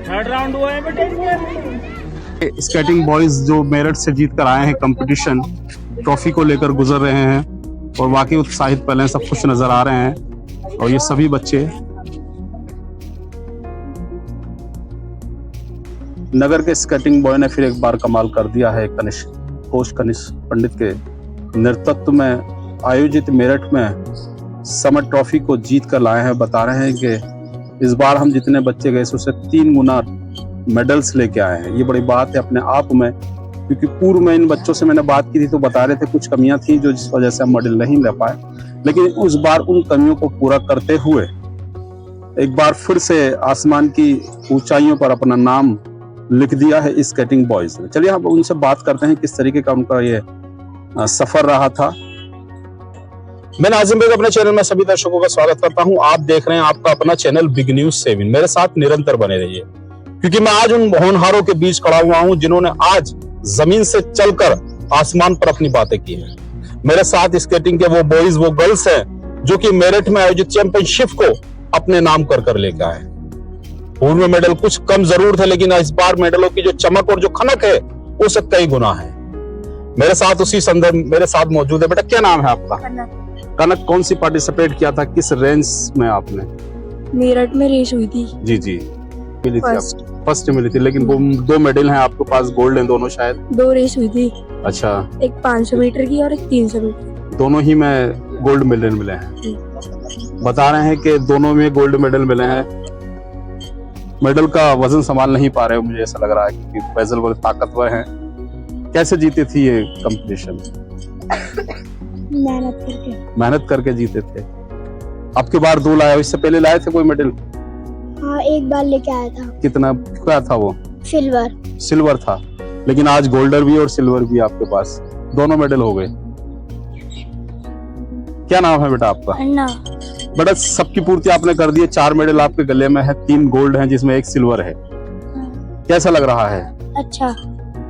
Third round हुआ है बेटे। स्केटिंग बॉयज जो मेरठ से जीत कर आए हैं कंपटीशन, ट्रॉफी को लेकर गुजर रहे हैं और वाकई उत्साहित पहले हैं, सब खुश नजर आ रहे हैं। और ये सभी बच्चे नगर के स्केटिंग बॉय ने फिर एक बार कमाल कर दिया है। कोच कनिष्क पंडित के नेतृत्व में आयोजित मेरठ में समर ट्रॉफी को जीत कर लाए हैं। बता रहे हैं कि इस बार हम जितने बच्चे गए उससे 3 गुना मेडल्स लेके आए हैं। ये बड़ी बात है अपने आप में, क्योंकि पूर्व में इन बच्चों से मैंने बात की थी तो बता रहे थे कुछ कमियां थी जो जिस वजह से हम मेडल नहीं ले पाए, लेकिन उस बार उन कमियों को पूरा करते हुए एक बार फिर से आसमान की ऊंचाइयों पर अपना नाम लिख दिया है स्केटिंग बॉयज ने। चलिए हम उनसे बात करते हैं किस तरीके का उनका ये सफर रहा था। मैं नाजिम बेग अपने चैनल में सभी दर्शकों का स्वागत करता हूं। आप देख रहे हैं आपका अपना चैनल बिग न्यूज 7। मेरे साथ निरंतर बने रहिए, क्योंकि मैं आज उन होनहारों के बीच खड़ा हुआ हूं जिन्होंने आज जमीन से चलकर आसमान पर अपनी बातें की हैं। मेरे साथ स्केटिंग के वो बॉयज वो गर्ल्स हैं जो कि मेरठ में आयोजित चैंपियनशिप को अपने नाम कर लेकर आए। पूर्व में मेडल कुछ कम जरूर थे, लेकिन इस बार मेडलों की जो चमक और जो खनक है उससे कई गुना है। मेरे साथ उसी संदर्भ मेरे साथ मौजूद है। बेटा क्या नाम है आपका? कनक। कौन सी पार्टिसिपेट किया था, किस रेंज में आपने? मेरठ में रेस हुई थी। जी जी, मिली थी फर्स्ट मिली थी, लेकिन वो 2 मेडल हैं आपके पास, गोल्ड हैं दोनों शायद। 2 रेस हुई थी। अच्छा, एक 500 मीटर की और एक 300 मीटर। दोनों ही में गोल्ड मेडल मिले हैं। बता रहे हैं कि दोनों में गोल्ड मेडल मिले हैं। मेडल का वजन संभाल नहीं पा रहे हो, मुझे ऐसा लग रहा है, क्योंकि फैजल बड़े ताकतवर हैं। कैसे जीते थी ये कंपटीशन? मेहनत करके जीते थे। अब की बार 2 लाए, इससे पहले लाए थे कोई मेडल? हाँ, एक बार लेके आया था। कितना क्या था वो? सिल्वर था, लेकिन आज गोल्डर भी और सिल्वर भी आपके पास, दोनों मेडल हो गए। क्या नाम है बेटा आपका? अन्ना। बेटा सबकी पूर्ति आपने कर दी है। 4 मेडल आपके गले में है, 3 गोल्ड हैं जिसमें 1 सिल्वर है। कैसा लग रहा है? अच्छा।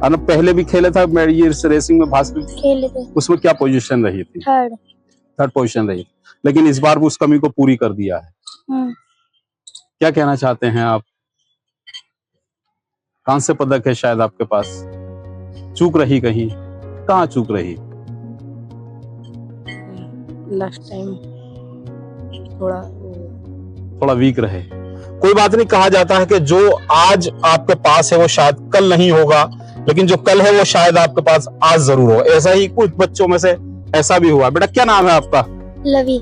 अनु पहले भी खेले था ये रेसिंग में, भाग खेले थे। उसमें क्या पोजीशन रही थी? थर्ड पोजीशन रही, लेकिन इस बार उस कमी को पूरी कर दिया है। क्या कहना चाहते हैं आप? कांस्य पदक है शायद आपके पास, चूक रही कहीं? कहाँ चूक रही? लास्ट टाइम थोड़ा वीक रहे। कोई बात नहीं, कहा जाता है कि जो आज आपके पास है वो शायद कल नहीं होगा, लेकिन जो कल है वो शायद आपके पास आज जरूर हो। ऐसा ही कुछ बच्चों में से ऐसा भी हुआ। बेटा क्या नाम है आपका? लवी।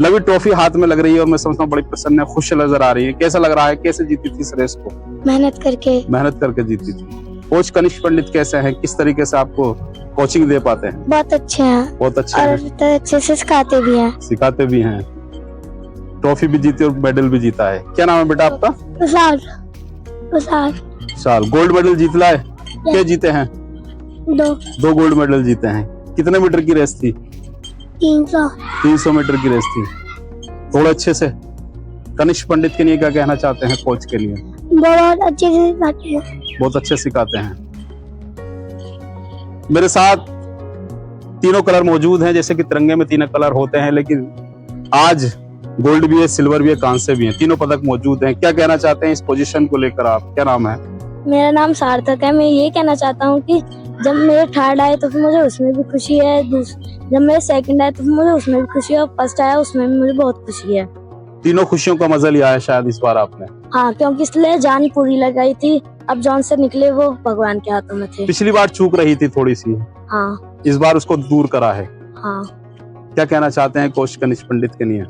लवी, ट्रॉफी हाथ में लग रही है और मैं समझता हूँ बड़ी प्रसन्न है, खुश नजर आ रही है। कैसा लग रहा है? कैसे जीती थी इस रेस को? मेहनत करके जीती थी। कोच कनिष्क पंडित कैसे हैं? किस तरीके से आपको कोचिंग दे पाते हैं? बहुत अच्छे हैं। बहुत अच्छे और हैं। अच्छे से सिखाते भी हैं। ट्रॉफी भी जीती और मेडल भी जीता है। क्या नाम है बेटा आपका? विशाल। गोल्ड मेडल जीत लाए? क्या जीते हैं? 2 गोल्ड मेडल जीते हैं। कितने मीटर की रेस थी? 300 मीटर की रेस थी। थोड़ा अच्छे से कनिष्क पंडित के लिए क्या कहना चाहते हैं कोच के लिए? बहुत अच्छे सिखाते हैं। मेरे साथ तीनों कलर मौजूद हैं, जैसे कि तिरंगे में 3 कलर होते हैं, लेकिन आज गोल्ड भी है, सिल्वर भी है, कांस्य भी है, तीनों पदक मौजूद हैं। क्या कहना चाहते हैं इस पोजीशन को लेकर आप? क्या नाम है? मेरा नाम सार्थक है। मैं ये कहना चाहता हूँ कि जब मेरे 3rd आए तो फिर मुझे उसमें भी खुशी है, जब मेरे 2nd आए तो फिर मुझे उसमें भी खुशी है, और 1st आया उसमें भी मुझे बहुत खुशी है। तीनों खुशियों का मजा लिया है शायद इस बार आपने? हाँ, क्योंकि इसलिए जान पूरी लगाई थी। अब जौन से निकले वो भगवान के हाथों में थे। पिछली बार चूक रही थी थोड़ी सी, हाँ, इस बार उसको दूर करा है। हाँ। क्या कहना चाहते हैं कोच कनिष्क पंडित के लिए?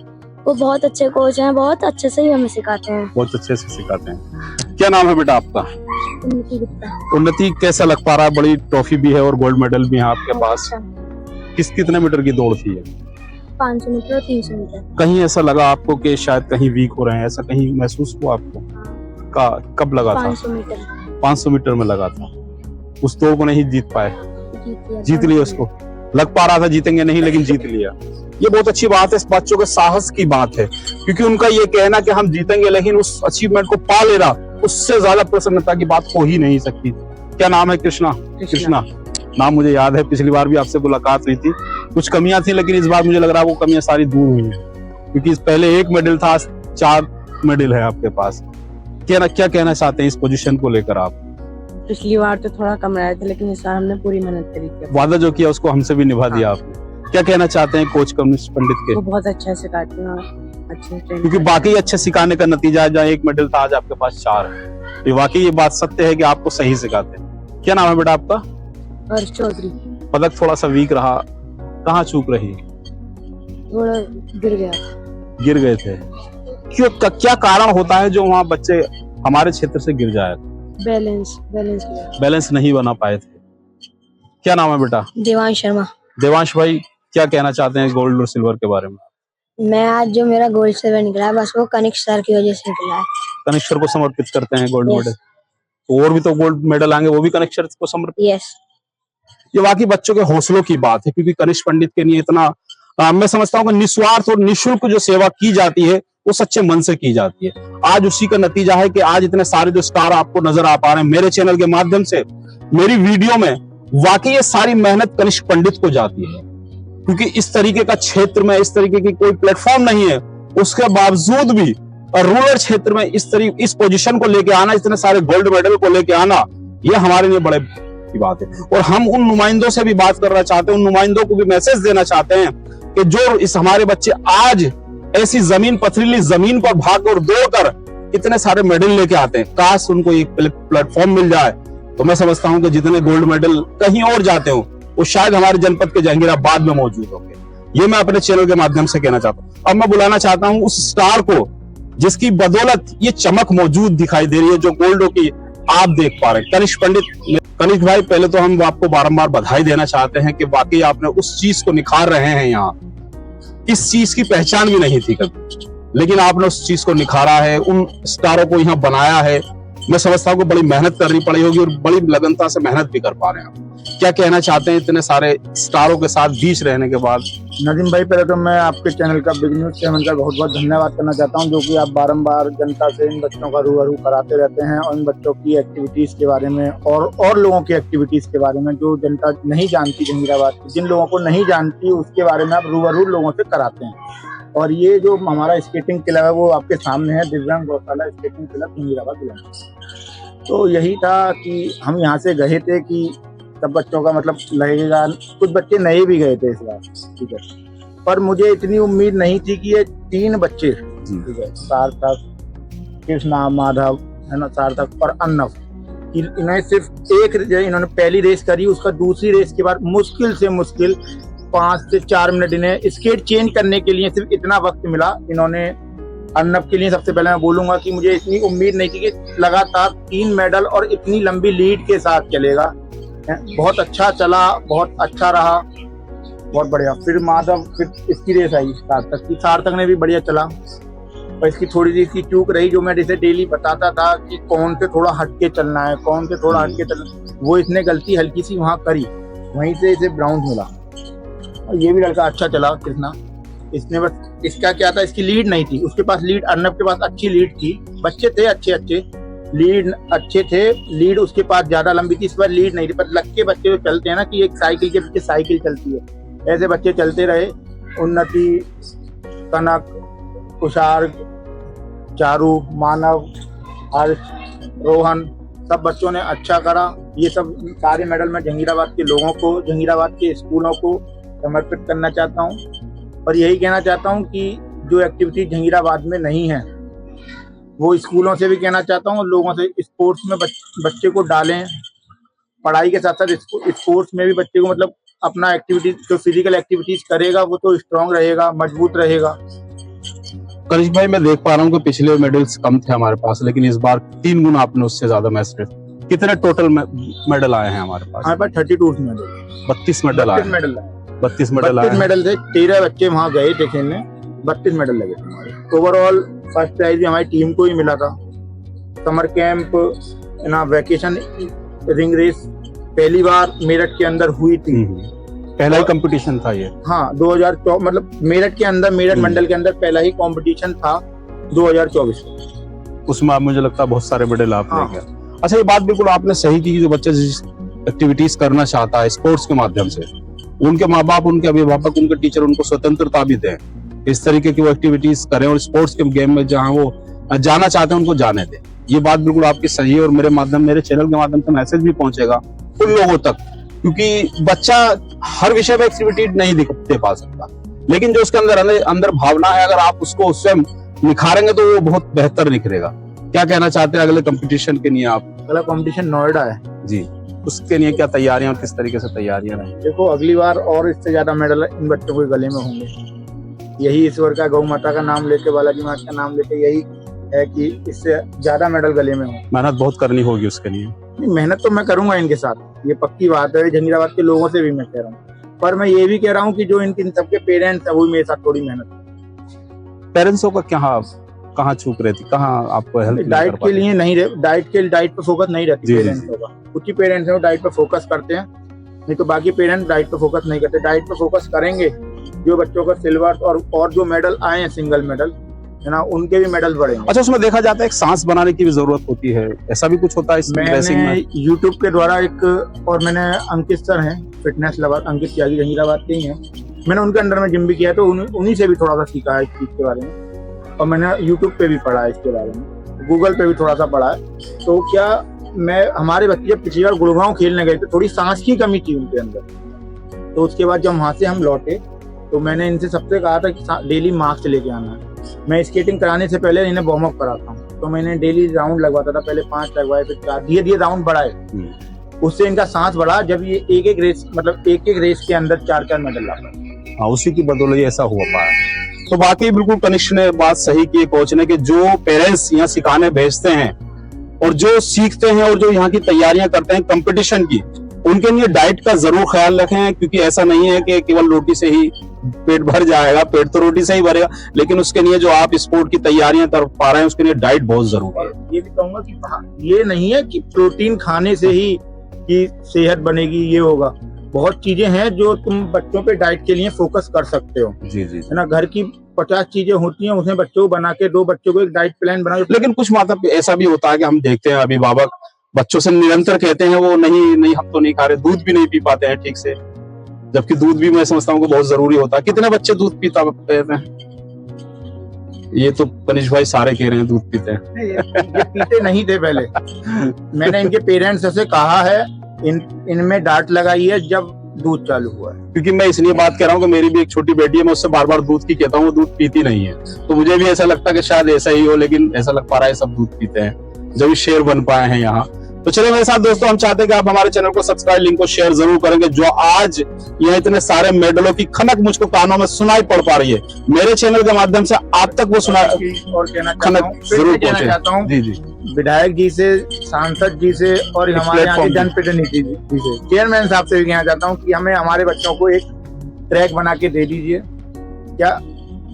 वो बहुत अच्छे कोच हैं, बहुत अच्छे से ही हमें सिखाते हैं। बहुत अच्छे से सिखाते हैं। क्या नाम है बेटा आपका? उन्नति गुप्ता। उन्नति, कैसा लग पा रहा है? बड़ी ट्रॉफी भी है और गोल्ड मेडल भी है आपके पास। कितने मीटर की दौड़ थी? 500 मीटर और 300 मीटर। कहीं ऐसा लगा आपको कि शायद कहीं वीक हो रहे हैं? ऐसा कहीं महसूस हुआ आपको? का कब लगा था? 500 मीटर 500 मीटर में लगा था। उस दौड़ को नहीं जीत पाए, जीत लिया उसको। लग पा रहा था जीतेंगे नहीं, लेकिन जीत लिया। ये बहुत अच्छी बात है, इस बच्चों के साहस की बात है, क्योंकि उनका ये कहना कि हम जीतेंगे, लेकिन उस अचीवमेंट को पा लेना, उससे ज्यादा प्रसन्नता की बात हो ही नहीं सकती। क्या नाम है? कृष्णा। कृष्णा नाम मुझे याद है, पिछली बार भी आपसे मुलाकात हुई थी। कुछ कमियां थी, लेकिन इस बार मुझे लग रहा है वो कमियां सारी दूर हुई हैं, क्योंकि पहले 1 मेडल था, 4 मेडल है आपके पास। क्या कहना चाहते हैं इस पोजीशन को लेकर आप? पिछली बार तो थोड़ा कम रहे थे, लेकिन इस बार हमने पूरी मेहनत करी थी। वादा जो किया उसको हमसे भी निभा दिया आपने। क्या कहना चाहते हैं कोच कनिष्क पंडित के? वो बहुत अच्छा सिखाते हैं, अच्छे ट्रेनिंग। क्योंकि बाकी अच्छे सिखाने का नतीजा है, जहाँ 1 मेडल था आज आपके पास 4 है। ये वाकई ये बात सत्य है कि आपको सही सिखाते हैं। क्या नाम है बेटा आपका? हर्ष चौधरी। पदक थोड़ा सा वीक रहा, कहाँ चूक रही? थोड़ा गिर गया, गिर गए थे। क्यों? क्या कारण होता है जो वहाँ बच्चे हमारे क्षेत्र से गिर जाए? बैलेंस नहीं बना पाए थे। क्या नाम है बेटा? देवांश शर्मा। देवांश भाई, क्या कहना चाहते हैं गोल्ड और सिल्वर के बारे में? मैं आज जो मेरा गोल्ड सिल्वर निकला है, बस वो कनिष्क सर की वजह से निकला है। कनिष्क सर को समर्पित करते हैं गोल्ड Yes. मेडल। तो और भी तो गोल्ड मेडल आएंगे, वो भी कनिष्क सर को समर्पित। यस। ये वाकई बच्चों के हौसलों की बात है, क्योंकि कनिष्क पंडित के लिए इतना मैं समझता हूँ कि निस्वार्थ और निःशुल्क जो सेवा की जाती है वो सच्चे मन से की जाती है। आज उसी का नतीजा है कि आज इतने सारे जो स्टार आपको नजर आ पा रहे हैं मेरे चैनल के माध्यम से, मेरी वीडियो में, वाकई ये सारी मेहनत कनिष्क पंडित को जाती है, क्योंकि इस तरीके का क्षेत्र में इस तरीके की कोई प्लेटफॉर्म नहीं है, उसके बावजूद भी रूरल क्षेत्र में इस पोजीशन को लेके आना, इतने सारे गोल्ड मेडल को लेके आना, ये हमारे लिए बड़े की बात है। और हम उन नुमाइंदों से भी बात करना चाहते हैं, उन नुमाइंदों को भी मैसेज देना चाहते हैं कि जो इस हमारे बच्चे आज ऐसी जमीन, पथरीली जमीन पर भाग और दौड़कर इतने सारे मेडल लेके आते हैं, काश उनको एक प्लेटफॉर्म मिल जाए तो मैं समझता हूं कि जितने गोल्ड मेडल कहीं और जाते हो वो शायद हमारे जनपद के जहांगीराबाद में मौजूद होंगे। ये मैं अपने चैनल के माध्यम से कहना चाहता हूँ। अब मैं बुलाना चाहता हूँ उस स्टार को जिसकी बदौलत ये चमक मौजूद दिखाई दे रही है, जो गोल्डों की आप देख पा रहे हैं। कनिष्क पंडित, कनिष्क भाई, पहले तो हम आपको बारंबार बधाई देना चाहते हैं कि वाकई आपने उस चीज को निखार रहे हैं। यहाँ इस चीज की पहचान भी नहीं थी कभी, लेकिन आपने उस चीज को निखारा है, उन स्टारों को यहाँ बनाया है। मैं समझता हूँ कि बड़ी मेहनत करनी पड़ी होगी और बड़ी लगनता से मेहनत भी कर पा रहे हैं। क्या कहना चाहते हैं इतने सारे स्टारों के साथ बीच रहने के बाद? नदीम भाई, पहले तो मैं आपके चैनल का, बिग न्यूज चैनल का बहुत बहुत धन्यवाद करना चाहता हूं, जो कि आप बारंबार जनता से इन बच्चों का रूबरू कराते रहते हैं और इन बच्चों की एक्टिविटीज के बारे में और लोगों की एक्टिविटीज के बारे में जो जनता नहीं जानती, जहांगीराबाद की जिन लोगों को नहीं जानती उसके बारे में आप रूबरू लोगों से कराते हैं। और ये जो हमारा स्केटिंग क्लब है वो आपके सामने है, दिव्यांग गौशाला स्केटिंग क्लब जहांगीराबाद। तो यही था कि हम यहाँ से गए थे कि सब बच्चों का मतलब लगेगा, कुछ बच्चे नए भी गए थे इस बार, ठीक है, पर मुझे इतनी उम्मीद नहीं थी कि ये 3 बच्चे, ठीक है, सार्थक, कृष्णा, माधव, है ना, सार्थक और अर्नव, इन्हें सिर्फ इन्होंने पहली रेस करी, उसका दूसरी रेस के बाद मुश्किल से मुश्किल 5 से 4 मिनट इन्हें स्केट चेंज करने के लिए सिर्फ इतना वक्त मिला। इन्होंने अर्नव के लिए सबसे पहले मैं बोलूंगा कि मुझे इतनी उम्मीद नहीं थी कि लगातार 3 मेडल और इतनी लंबी लीड के साथ चलेगा। बहुत अच्छा चला, बहुत अच्छा रहा, बहुत बढ़िया। फिर माधव, फिर इसकी रेस आई सार्थक की, सार्थक ने भी बढ़िया चला, और इसकी थोड़ी सी इसकी चूक रही, जो मैं जैसे डेली बताता था कि कौन से थोड़ा हटके चलना है, कौन से थोड़ा हटके चलना, वो इसने गलती हल्की सी वहां करी, वहीं से इसे ब्राउन मिला। और ये भी लड़का अच्छा चला, कृष्णा, इसने बस इसका क्या था, इसकी लीड नहीं थी, उसके पास लीड, अर्नव के पास अच्छी लीड थी, बच्चे थे अच्छे लीड अच्छे थे, लीड उसके पास ज्यादा लंबी थी, इस बार लीड नहीं थी। पर लक्के बच्चे जो चलते हैं ना कि एक साइकिल के पीछे साइकिल चलती है, ऐसे बच्चे चलते रहे। उन्नति, कनक, कुशार, चारू, मानव, हर्ष, रोहन, सब बच्चों ने अच्छा करा। ये सब सारे मेडल मैं जहांगीराबाद के लोगों को, जहांगीराबाद के स्कूलों को समर्पित करना चाहता हूँ। और यही कहना चाहता हूँ कि जो एक्टिविटी जहांगीराबाद में नहीं है वो स्कूलों से भी कहना चाहता हूँ, लोगों से स्पोर्ट्स में बच्चे को डालें, पढ़ाई के साथ साथ स्पोर्ट्स में भी बच्चे को मतलब अपना एक्टिविटीज, जो फिजिकल एक्टिविटीज करेगा वो तो स्ट्रांग रहेगा, मजबूत रहेगा। कनिष्क भाई, मैं देख पा रहा हूँ कि पिछले मेडल्स कम थे हमारे पास, लेकिन इस बार 3 गुना आपने उससे ज्यादा मैच। कितने टोटल मेडल आए हैं हमारे पास? हमारे पास 32 मेडल, 32 मेडल आए। 32 मेडल थे। 13 बच्चे वहाँ गए थे खेलने, 32 मेडल लगे थे हमारे। ओवरऑल फर्स्ट प्राइज भी हमारी टीम को ही मिला था। समर कैंप ना, वैकेशन रिंग रेस पहली बार मेरठ के अंदर हुई थी। पहला ही कंपटीशन था ये। हाँ, 2024 मतलब मेरठ के अंदर, मेरठ मंडल के अंदर पहला ही कंपटीशन था 2024 में। उसमें आप, मुझे लगता है, बहुत सारे बड़े लाभ ले गए। अच्छा, ये बात बिल्कुल आपने सही की, जो बच्चा जिस एक्टिविटीज करना चाहता है स्पोर्ट्स के माध्यम से, उनके माँ बाप, उनके अभिभावक, उनके टीचर उनको स्वतंत्रता भी दें, इस तरीके की वो एक्टिविटीज करें और स्पोर्ट्स के गेम में जहाँ वो जाना चाहते हैं उनको जाने दें। ये बात बिल्कुल आपकी सही है और मेरे चैनल के माध्यम से मैसेज भी पहुंचेगा उन लोगों तक, क्योंकि बच्चा हर विषय में एक्टिविटी नहीं दे पा सकता, लेकिन जो उसके अंदर भावना है, अगर आप उसको स्वयं निखारेंगे तो वो बहुत बेहतर निखरेगा। क्या कहना चाहते हैं अगले कंपटीशन के लिए आप? अगला कंपटीशन नोएडा है जी, उसके लिए क्या तैयारियां, किस तरीके से तैयारियां रही? देखो, अगली बार और इससे ज्यादा मेडल इन बच्चों के गले में होंगे। यही ईश्वर का, गौ माता का नाम लेके, बालाजी माता का नाम लेके, यही है कि इससे ज्यादा मेडल गले में हो। मेहनत बहुत करनी होगी उसके लिए। मेहनत तो मैं करूंगा इनके साथ, ये पक्की बात है। जहांगीराबाद के लोगों से भी मैं कह रहा हूँ, पर मैं ये भी कह रहा हूँ कि जो इन सबके पेरेंट्स है वो मेरे साथ थोड़ी मेहनत। पेरेंट्सों का कहाँ चूक रहती, कहाँ आपको हेल्प? डाइट के लिए नहीं, डाइट पे फोकस नहीं रहती पेरेंट्सों का। कुछ ही पेरेंट्स हैं वो डाइट पे फोकस करते हैं, नहीं तो बाकी पेरेंट्स डाइट पे फोकस नहीं करते। डाइट पे फोकस करेंगे, जो बच्चों का सिल्वर और जो मेडल आए हैं, सिंगल मेडल है ना, उनके भी मेडल बढ़ेंगे। अच्छा, उसमें देखा जाता है एक सांस बनाने की भी जरूरत होती है, ऐसा भी कुछ होता है इस रेसिंग में? मैंने यूट्यूब के द्वारा और मैंने अंकित सर हैं, फिटनेस लवर अंकित त्यागी, जहांगीराबाद के ही हैं, मैंने उनके अंडर में जिम भी किया, तो उन्हीं से भी थोड़ा सा सीखा है इस चीज के बारे में। और मैंने यूट्यूब पे भी पढ़ा है इसके बारे में, गूगल पे भी थोड़ा सा पढ़ा है। तो क्या हमारे बच्चे जब पिछली बार गुड़गांव खेलने गए थे, थोड़ी सांस की कमी थी उनके अंदर, तो उसके बाद जब वहां से हम लौटे तो मैंने इनसे सबसे कहा था कि डेली मास्क लेके आना है। मैं स्केटिंग कराने से पहले इन्हें वार्म अप कराता हूँ, तो मैंने डेली राउंड लगवाता था, पहले 5 लगवाए, फिर 4, धीरे-धीरे राउंड बढ़ाए, उससे इनका सांस बढ़ा। जब ये एक एक रेस के अंदर 4 मेडल ला पाए। हाँ, उसी की बदौलत ऐसा हुआ पाया। तो बाकी बिल्कुल कनिष्क ने बात सही की कोच ने, कि जो पेरेंट्स यहाँ सिखाने भेजते हैं और जो सीखते हैं और जो यहाँ की तैयारियां करते हैं कंपटीशन की, उनके लिए डाइट का जरूर ख्याल रखें, क्योंकि ऐसा नहीं है कि केवल रोटी से ही पेट भर जाएगा। पेट तो रोटी से ही भरेगा, लेकिन उसके लिए जो आप स्पोर्ट की तैयारियां कर पा रहे हैं उसके लिए डाइट बहुत जरूरी है। ये भी कहूंगा कि ये नहीं है कि प्रोटीन खाने से ही कि सेहत बनेगी, ये होगा। बहुत चीजें हैं जो तुम बच्चों पे डाइट के लिए फोकस कर सकते हो। जी जी, है ना, घर की 50 चीजें होती हैं, उसमें बच्चों को बना के दो, बच्चों को एक डाइट प्लान बना। लेकिन कुछ माता ऐसा भी होता है कि हम देखते हैं अभिभावक बच्चों से निरंतर कहते हैं वो नहीं हम तो नहीं खा रहे, दूध भी नहीं पी पाते हैं ठीक से, जबकि दूध भी मैं समझता हूँ कि बहुत जरूरी होता है। कितने बच्चे दूध पीते हैं? ये तो कनिष्क भाई सारे कह रहे हैं दूध पीते हैं। ये पीते नहीं थे पहले। मैंने इनके पेरेंट्स से कहा है, इनमें डांट लगाई है जब दूध चालू हुआ है। क्योंकि मैं इसलिए बात कर रहा हूँ कि मेरी भी एक छोटी बेटी है, मैं उससे बार बार दूध की कहता हूँ, वो दूध पीती नहीं है, तो मुझे भी ऐसा लगता है कि शायद ऐसा ही हो, लेकिन ऐसा लग पा रहा है सब दूध पीते हैं, जब शेर बन पाए हैं यहाँ। तो चलिए मेरे साथ दोस्तों, हम चाहते हैं कि आप हमारे चैनल को सब्सक्राइब, लिंक को शेयर जरूर करेंगे। जो आज ये इतने सारे मेडलों की खनक मुझको कानों में सुनाई पड़ पा रही है, मेरे चैनल के माध्यम से आप तक वो सुना और कहना खनक जरूर चाहता हूँ जी जी, विधायक जी से, सांसद जी से और हमारे यहाँ के जनप्रतिनिधि जी से, चेयरमैन साहब से भी कहना चाहता हूँ कि हमें हमारे बच्चों को एक ट्रैक बना के दे दीजिए। क्या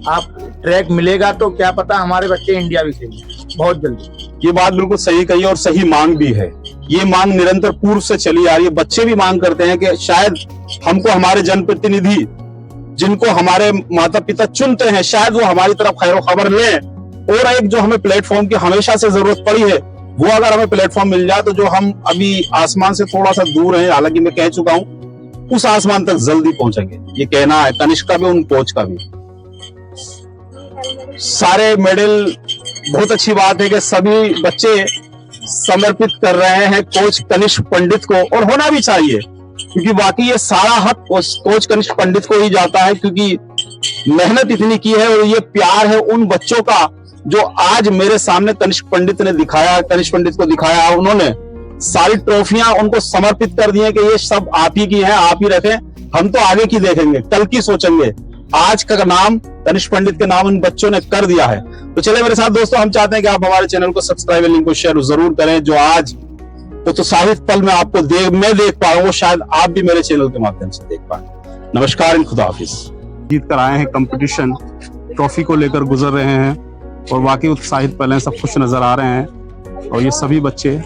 आप ट्रैक मिलेगा तो क्या पता हमारे बच्चे इंडिया भी खेलें बहुत जल्दी। ये बात बिल्कुल सही कही और सही मांग भी है। ये मांग निरंतर पूर्व से चली आ रही है। बच्चे भी मांग करते हैं कि शायद हमको हमारे जनप्रतिनिधि, जिनको हमारे माता पिता चुनते हैं, शायद वो हमारी तरफ खैर खबर लें। और एक जो हमें प्लेटफॉर्म की हमेशा से जरूरत पड़ी है, वो अगर हमें प्लेटफॉर्म मिल जाए तो जो हम अभी आसमान से थोड़ा सा दूर हैं, हालांकि मैं कह चुका हूं, उस आसमान तक जल्दी पहुंचेंगे। ये कहना है कनिष्क का भी, उन कोच का भी। सारे मेडल, बहुत अच्छी बात है कि सभी बच्चे समर्पित कर रहे हैं कोच कनिष्क पंडित को, और होना भी चाहिए, क्योंकि बाकी ये सारा हक कोच कनिष्क पंडित को ही जाता है, क्योंकि मेहनत इतनी की है और ये प्यार है उन बच्चों का जो आज मेरे सामने कनिष्क पंडित ने दिखाया, कनिष्क पंडित को दिखाया। उन्होंने सारी ट्रॉफियां उनको समर्पित कर दी हैं कि ये सब आप ही की हैं, आप ही रखें, हम तो आगे की देखेंगे, कल की सोचेंगे। आज का नाम कनिष्क पंडित के नाम उन बच्चों ने कर दिया है। तो चले मेरे साथ दोस्तों, हम चाहते हैं कि आप हमारे चैनल को सब्सक्राइब, लिंक को शेयर जरूर करें। जो आज तो उत्साहित पल में आपको मैं देख पा रहा हूँ, वो शायद आप भी मेरे चैनल के माध्यम से देख पाए। नमस्कार, खुदा हाफिज। जीत कर आए हैं कंपटीशन, ट्रॉफी को लेकर गुजर रहे हैं और बाकी उत्साहित पल हैं, सब खुश नजर आ रहे हैं। और ये सभी बच्चे